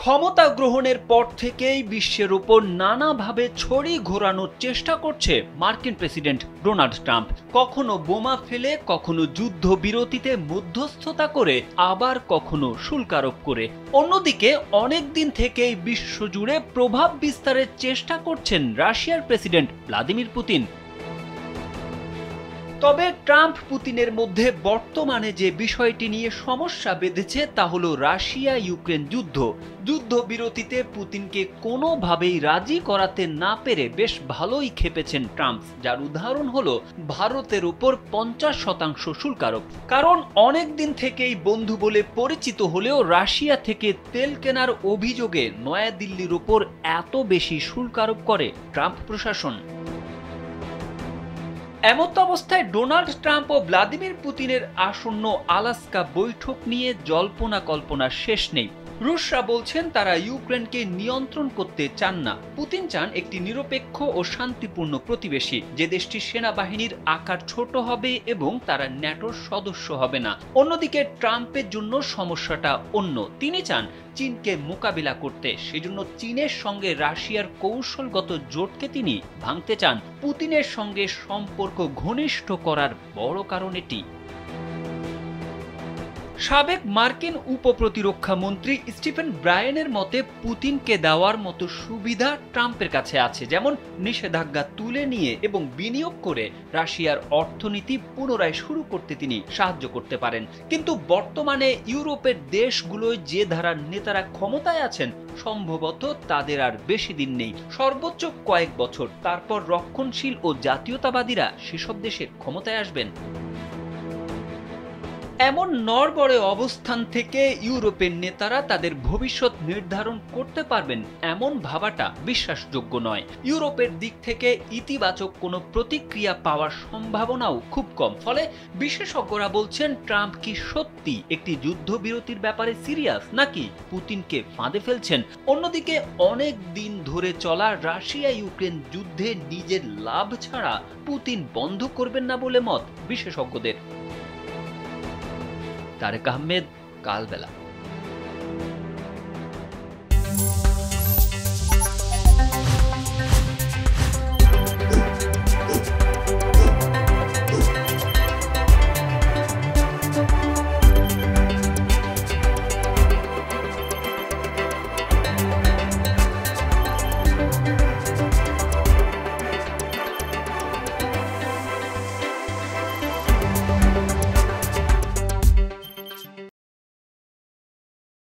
ক্ষমতা গ্রহণের পর থেকেই বিশ্বের উপর নানাভাবে ছড়ি ঘোরানোর চেষ্টা করছে মার্কিন প্রেসিডেন্ট ডোনাল্ড ট্রাম্প। কখনো বোমা ফেলে, কখনো যুদ্ধবিরতিতে মধ্যস্থতা করে, আবার কখনো শুল্ক আরোপ করে। অন্যদিকে অনেক দিন থেকেই বিশ্বজুড়ে প্রভাব বিস্তারের চেষ্টা করছেন রাশিয়ার প্রেসিডেন্ট ভ্লাদিমির পুতিন। তবে ট্রাম্প পুতিনের মধ্যে বর্তমানে যে বিষয়টি নিয়ে সমস্যা বেঁধেছে তা হলো রাশিয়া ইউক্রেন যুদ্ধ। যুদ্ধবিরতিতে পুতিনকে কোনোভাবেই রাজি করাতে না পেরে বেশ ভালোই খেপেছেন ট্রাম্প, যার উদাহরণ হলো ভারতের উপর 50% শুল্ক আরোপ। কারণ অনেক দিন থেকেই বন্ধু বলে পরিচিত হলেও রাশিয়া থেকে তেল কেনার অভিযোগে নয়াদিল্লির উপর এত বেশি শুল্ক আরোপ করে ট্রাম্প প্রশাসন। এমত অবস্থায় ডোনাল্ড ট্রাম্প ও ভ্লাদিমির পুতিনের আসন্ন আলাস্কা বৈঠক নিয়ে জল্পনা কল্পনার শেষ নেই। রুশরা বলছেন তারা ইউক্রেনকে নিয়ন্ত্রণ করতে চান না। পুতিন চান একটি নিরপেক্ষ ও শান্তিপূর্ণ প্রতিবেশী, যে দেশটির সেনাবাহিনীর আকার ছোট হবে এবং তারা ন্যাটোর সদস্য হবে না। অন্যদিকে ট্রাম্পের জন্য সমস্যাটা অন্য। তিনি চান চীনকে মোকাবিলা করতে, সেজন্য চীনের সঙ্গে রাশিয়ার কৌশলগত জোটকে তিনি ভাঙতে চান। পুতিনের সঙ্গে সম্পর্ক ঘনিষ্ঠ করার বড় কারণ এটি। সাবেক মার্কিন উপপ্রতিরক্ষা মন্ত্রী স্টিফেন ব্রায়েনের মতে পুতিনকে দেওয়ার মতো সুবিধা ট্রাম্পের কাছে আছে, যেমন নিষেধাজ্ঞা তুলে নিয়ে এবং বিনিয়োগ করে রাশিয়ার অর্থনীতি পুনরায় শুরু করতে তিনি সাহায্য করতে পারেন। কিন্তু বর্তমানে ইউরোপের দেশগুলোয় যে ধারার নেতারা ক্ষমতায় আছেন, সম্ভবত তাদের আর বেশি দিন নেই, সর্বোচ্চ কয়েক বছর। তারপর রক্ষণশীল ও জাতীয়তাবাদীরা সেসব দেশের ক্ষমতায় আসবেন। এমন নড়বড়ে অবস্থান থেকে ইউরোপের নেতারা তাদের ভবিষ্যৎ নির্ধারণ করতে পারবেন এমন ভাবাটা বিশ্বাসযোগ্য নয়। ইউরোপের দিক থেকে ইতিবাচক কোনো প্রতিক্রিয়া পাওয়ার সম্ভাবনাও খুব কম। ফলে বিশেষজ্ঞরা বলছেন, ট্রাম্প কি সত্যি একটি যুদ্ধবিরতির ব্যাপারে সিরিয়াস, নাকি পুতিনকে ফাঁদে ফেলছেন? অন্যদিকে অনেক দিন ধরে চলা রাশিয়া ইউক্রেন যুদ্ধে নিজের লাভ ছাড়া পুতিন বন্ধ করবেন না বলে মত বিশেষজ্ঞদের। তারেক আহমেদ, কালবেলা।